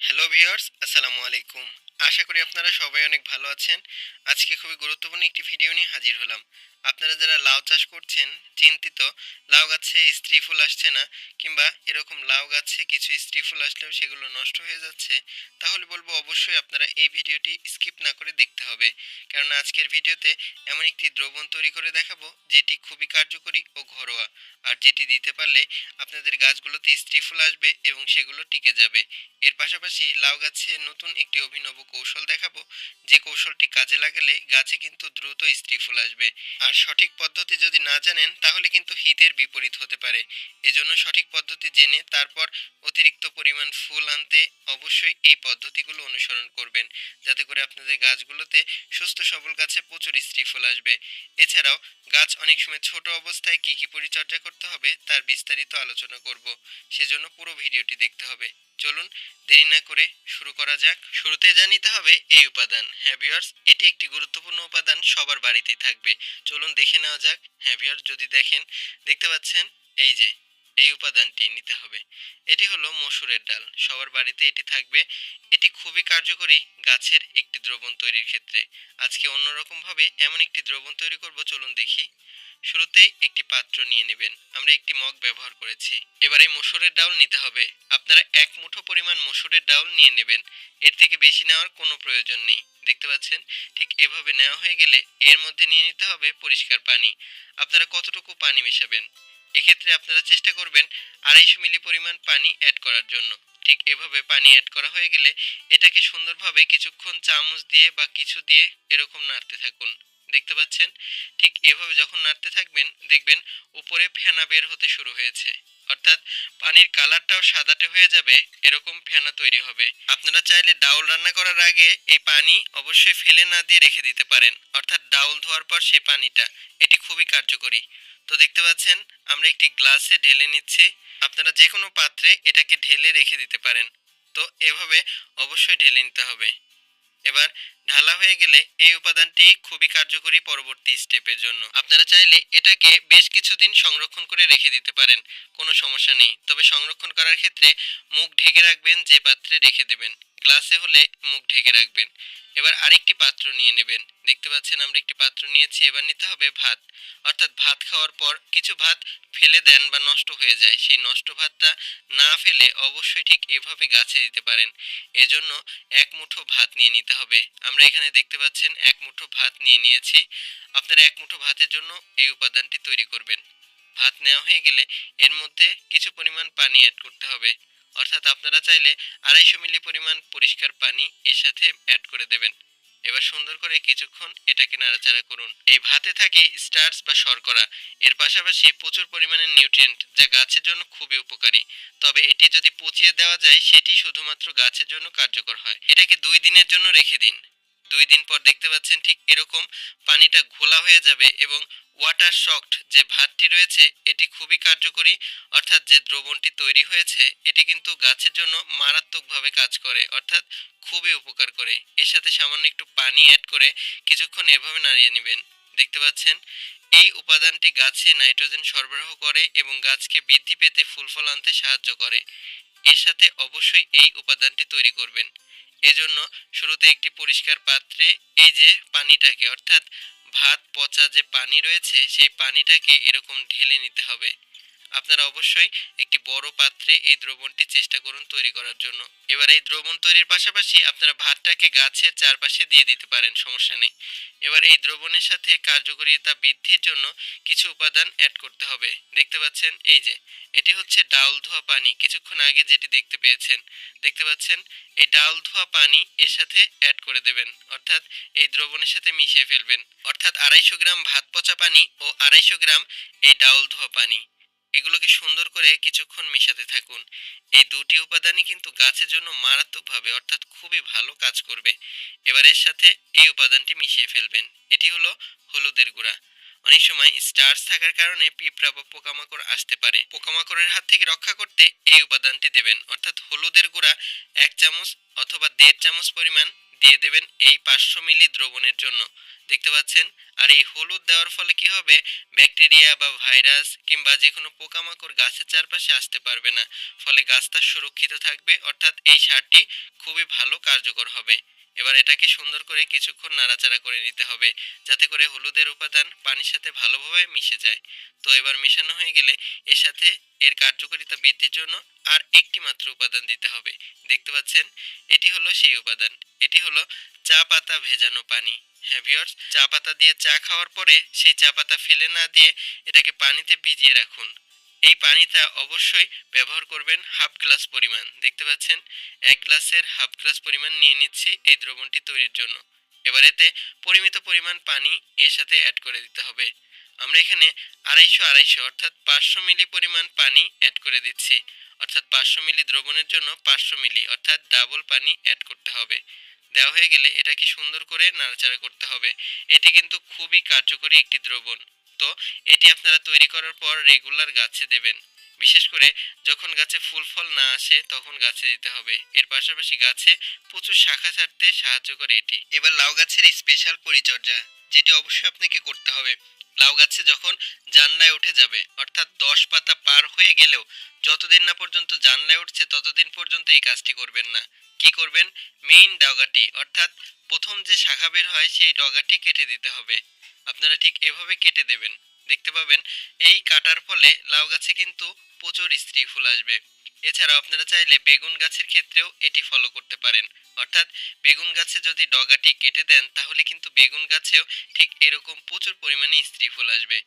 Hello viewers, আসসালামু আলাইকুম। আশা করি আপনারা সবাই অনেক ভালো আছেন। আজকে খুবই গুরুত্বপূর্ণ একটি ভিডিও নিয়ে হাজির হলাম। আপনারা যারা লাউ চাষ করছেন, চিন্তিত লাউ গাছে স্ত্রী ফুল আসছে না, কিংবা এরকম লাউ গাছে কিছু স্ত্রী ফুল আসলেও সেগুলো নষ্ট হয়ে যাচ্ছে, তাহলে বলবো অবশ্যই আপনারা এই ভিডিওটি স্কিপ না করে দেখতে হবে। কারণ আজকের ভিডিওতে এমন একটি দ্রবণ তৈরি করে দেখাবো যেটি খুবই কার্যকরী ও ঘরোয়া, আর যেটি দিতে পারলে আপনাদের গাছগুলোতে স্ত্রী ফুল আসবে এবং সেগুলো টিকে যাবে। এর পাশাপাশি লাউ গাছে নতুন একটি অভিনব কৌশল দেখাবো, যে কৌশলটি কাজে লাগালে গাছে কিন্তু দ্রুত স্ত্রী ফুল আসবে। আর সঠিক পদ্ধতি যদি না জানেন তাহলে কিন্তু হিতের বিপরীত হতে পারে। এজন্য সঠিক পদ্ধতি জেনে তারপর অতিরিক্ত পরিমাণ ফুল আনতে অবশ্যই এই পদ্ধতিগুলো অনুসরণ করবেন, যাতে করে আপনাদের গাছগুলোতে সুস্থ সবল গাছে প্রচুর স্ত্রী ফুল আসবে। এছাড়াও গাছ অনেক সময় ছোট অবস্থায় কি কি পরিচর্যা করতে হবে তার বিস্তারিত আলোচনা করব। সেজন্য পুরো ভিডিওটি দেখতে হবে। চলুন দেরি না করে শুরু করা যাক। শুরুতে জানিতে হবে এই উপাদান। হ্যাঁ ভিউয়ার্স, এটি একটি গুরুত্বপূর্ণ উপাদান, সবার বাড়িতেই থাকবে। চলুন দেখে নেওয়া যাক। হ্যাঁ ভিউয়ার্স, যদি দেখেন, দেখতে পাচ্ছেন এই যে এই উপাদানটি নিতে হবে। এটি হলো মসুরের ডাল, সবার বাড়িতে এটি থাকবে। এটি খুবই কার্যকরী গাছের একটি দ্রবণ তৈরির ক্ষেত্রে। আজকে অন্যরকম ভাবে এমন একটি দ্রবণ তৈরি করব, চলুন দেখি। শুরুতেই একটি পাত্র নিয়ে নেবেন, আমরা একটি মগ ব্যবহার করেছি। এবারে মসুরের ডাউল নিতে হবে। আপনারা এক মুঠো পরিমাণ মসুরের ডাউল নিয়ে নেবেন, এর থেকে বেশি নেওয়ার কোনো প্রয়োজন নেই। দেখতে পাচ্ছেন, ঠিক এভাবে নেওয়া হয়ে গেলে এর মধ্যে নিয়ে নিতে হবে পরিষ্কার পানি। আপনারা কতটুকু পানি মেশাবেন, এক্ষেত্রে আপনারা চেষ্টা করবেন 250 মিলি পরিমাণ পানি অ্যাড করার জন্য। ঠিক এভাবে পানি অ্যাড করা হয়ে গেলে এটাকে সুন্দরভাবে কিছুক্ষণ চামচ দিয়ে বা কিছু দিয়ে এরকম নাড়তে থাকুন। দেখতে পাচ্ছেন, ঠিক এভাবে যখন নাড়তে থাকবেন দেখবেন উপরে ফেনা বের হতে শুরু হয়েছে, অর্থাৎ পানির কালারটাও সাদাটে হয়ে যাবে, এরকম ফেনা তৈরি হবে। আপনারা চাইলে ডাউল রান্না করার আগে এই পানি অবশ্যই ফেলে না দিয়ে রেখে দিতে পারেন, অর্থাৎ ডাউল ধোয়ার পর সেই পানিটা, এটি খুবই কার্যকরী। তো দেখতে পাচ্ছেন আমরা একটি গ্লাসে ঢেলে নিচ্ছি। আপনারা যে কোনো পাত্রে এটাকে ঢেলে রেখে দিতে পারেন। তো এভাবে অবশ্যই ঢেলে নিতে হবে। এবার ঢালা হয়ে গেলে এই উপাদানটি খুবই কার্যকরী পরবর্তী স্টেপের জন্য। আপনারা চাইলে এটাকে বেশ কিছুদিন সংরক্ষণ করে রেখে দিতে পারেন, কোনো সমস্যা নেই। তবে সংরক্ষণ করার ক্ষেত্রে মুখ ঢেকে রাখবেন, যে পাত্রে রেখে দেবেন। গ্লাসে হলে মুখ ঢেকে রাখবেন। এবার আরেকটি পাত্র নিয়ে নেবেন। দেখতে পাচ্ছেন আমরা একটি পাত্র নিয়েছি। এবার নিতে হবে ভাত, অর্থাৎ ভাত খাওয়ার পর কিছু ভাত ফেলে দেন বা নষ্ট হয়ে যায়, সেই নষ্ট ভাতটা না ফেলে অবশ্যই ঠিক এভাবে গাছে দিতে পারেন। এজন্য এক মুঠো ভাত নিয়ে নিতে হবে। আমরা এখানে দেখতে পাচ্ছেন এক মুঠো ভাত নিয়ে নিয়েছি। আপনারা এক মুঠো ভাতের জন্য এই উপাদানটি তৈরি করবেন। ভাত নেওয়া হয়ে গেলে এর মধ্যে কিছু পরিমাণ পানি অ্যাড করতে হবে, অর্থাৎ আপনারা চাইলে 250 মিলি পরিমাণ পরিষ্কার পানি এর সাথে অ্যাড করে দেবেন। এবার সুন্দর করে কিছুক্ষণ এটাকে নাড়াচাড়া করুন। এই ভাতে থাকে স্টার্চ বা শর্করা, এর পাশাপাশি প্রচুর পরিমাণে নিউট্রিয়েন্ট, যা গাছের জন্য খুবই উপকারী। তবে এটি যদি পচিয়ে দেওয়া যায় সেটি শুধুমাত্র গাছের জন্য কার্যকর হয়। এটাকে 2 দিনের জন্য রেখে দিন। 2 দিন পর দেখতে পাচ্ছেন ঠিক এরকম পানিটা ঘোলা হয়ে যাবে এবং ওয়াটার সফট যে ভাতটি রয়েছে এটি খুবই কার্যকরী, অর্থাৎ যে দ্রবণটি তৈরি হয়েছে এটি কিন্তু গাছের জন্য মারাত্মকভাবে কাজ করে, অর্থাৎ খুবই উপকার করে। এর সাথে সামান্য একটু পানি অ্যাড করে কিছুক্ষণ এভাবে নাড়িয়ে নেবেন। দেখতে পাচ্ছেন এই উপাদানটি গাছে নাইট্রোজেন সরবরাহ করে এবং গাছকে বৃদ্ধি পেতে ফুল ফল আনতে সাহায্য করে। এর সাথে অবশ্যই এই উপাদানটি তৈরি করবেন। এজন্য শুরুতে একটি পরিষ্কার পাত্রে এই যে পানিটাকে, অর্থাৎ ভাত পচা যে পানি রয়েছে সেই পানিটাকে এরকম ঢেলে নিতে হবে। আপনারা অবশ্যই একটি বড় পাত্রে এই দ্রবণটি চেষ্টা করুন তৈরি করার জন্য। এবার এই দ্রবণ তৈরির পাশাপাশি আপনারা ভাতটাকে গাছের চারপাশে দিয়ে দিতে পারেন, সমস্যা নেই। এবার এই দ্রবণের সাথে কার্যকারিতা বৃদ্ধির জন্য কিছু উপাদান অ্যাড করতে হবে। দেখতে পাচ্ছেন এই যে এটি হচ্ছে ডাউল ধোয়া পানি, কিছুক্ষণ আগে যেটি দেখতে পেয়েছেন। দেখতে পাচ্ছেন এই ডাউল ধোয়া পানি এর সাথে অ্যাড করে দেবেন, অর্থাৎ এই দ্রবণের সাথে মিশিয়ে ফেলবেন। অর্থাৎ 250 গ্রাম ভাত পচা পানি ও 250 গ্রাম এই ডাউল ধোয়া পানি, এগুলোকে সুন্দর করে কিছুক্ষণ মিশাতে থাকুন। এই দুটি উপাদানই কিন্তু গাছের জন্য মারাত্মকভাবে, অর্থাৎ খুবই ভালো কাজ করবে। এবার এর সাথে এই উপাদানটি মিশিয়ে ফেলবেন। এটি হলো হলুদের গুঁড়া। অনেক সময় স্টার্চ থাকার কারণে পিঁপড়া বা পোকামাকড় আসতে পারে, পোকামাকড়ের হাত থেকে রক্ষা করতে এই উপাদানটি দেবেন, অর্থাৎ হলুদের গুঁড়া 1 চামচ অথবা 1.5 চামচ পরিমাণ দিয়ে দেবেন এই 500 মিলি দ্রবণের জন্য। দেখতে পাচ্ছেন। আর এই হলুদ দেওয়ার ফলে কি হবে, ব্যাকটেরিয়া বা ভাইরাস কিংবা যে কোনো পোকামাকড় গাছের চারপাশে আসতে পারবে না। ফলে গাছটা সুরক্ষিত থাকবে, অর্থাৎ এই সারটি খুবই ভালো কার্যকর হবে। এবার এটাকে সুন্দর করে কিছুক্ষণ নাড়াচাড়া করে নিতে হবে, যাতে করে হলুদের উপাদান পানির সাথে ভালোভাবে মিশে যায়। তো এবার মেশানো হয়ে গেলে এর সাথে এর কার্যকারিতা বৃদ্ধির জন্য আর একটি মাত্র উপাদান দিতে হবে। দেখতে পাচ্ছেন, এটি হলো সেই উপাদান। এটি হলো চা পাতা ভেজানো পানি। হ্যাঁ ভিউয়ার্স, চা পাতা দিয়ে চা খাওয়ার পরে সেই চা পাতা ফেলে না দিয়ে এটাকে পানিতে ভিজিয়ে রাখুন। এই পানিটা অবশ্যই ব্যবহার করবেন হাফ গ্লাস পরিমাণ। দেখতে পাচ্ছেন, 1 গ্লাসের হাফ গ্লাস পরিমাণ নিয়ে নিচ্ছি এই দ্রবণটি তৈরির জন্য। এবার এতে পরিমিত পরিমাণ পানি এর সাথে অ্যাড করে দিতে হবে। আমরা এখানে 250 অর্থাৎ 500 মিলি পরিমাণ পানি অ্যাড করে দিচ্ছি। অর্থাৎ 500 মিলি দ্রবণের জন্য 500 মিলি অর্থাৎ ডাবল পানি অ্যাড করতে হবে। দেওয়া হয়ে গেলে এটাকে সুন্দর করে নাড়াচাড়া করতে হবে। এটি কিন্তু খুবই কার্যকরী একটি দ্রবণ। তো এটি আপনারা তৈরি করার পর রেগুলার গাছে দেবেন। বিশেষ করে যখন গাছে ফুল ফল না আসে তখন গাছে দিতে হবে। এর পাশাপাশি গাছে প্রচুর শাখা ছাড়তে সাহায্য করে এটি। এবার লাউ গাছের স্পেশাল পরিচর্যা, যেটি অবশ্যই আপনাকে করতে হবে। লাউ গাছে যখন জানলায় উঠে যাবে, অর্থাৎ 10 পাতা পার হয়ে গেলেও যতদিন না পর্যন্ত জানলায় উঠছে ততদিন পর্যন্ত এই কাজটি করবেন না। কি করবেন, মেইন ডগাটি অর্থাৎ প্রথম যে শাখা বের হয় সেই ডগাটি কেটে দিতে হবে। আপনারা ঠিক এভাবে কেটে দেবেন। দেখতে পাবেন এই কাটার ফলে লাউ গাছে কিন্তু প্রচুর স্ত্রী ফুল আসবে। এছাড়াও আপনারা চাইলে বেগুন গাছের ক্ষেত্রেও এটি ফলো করতে পারেন। অর্থাৎ বেগুন গাছে যদি ডগাটি কেটে দেন তাহলে কিন্তু বেগুন গাছেও ঠিক এরকম প্রচুর পরিমাণে স্ত্রী ফুল আসবে।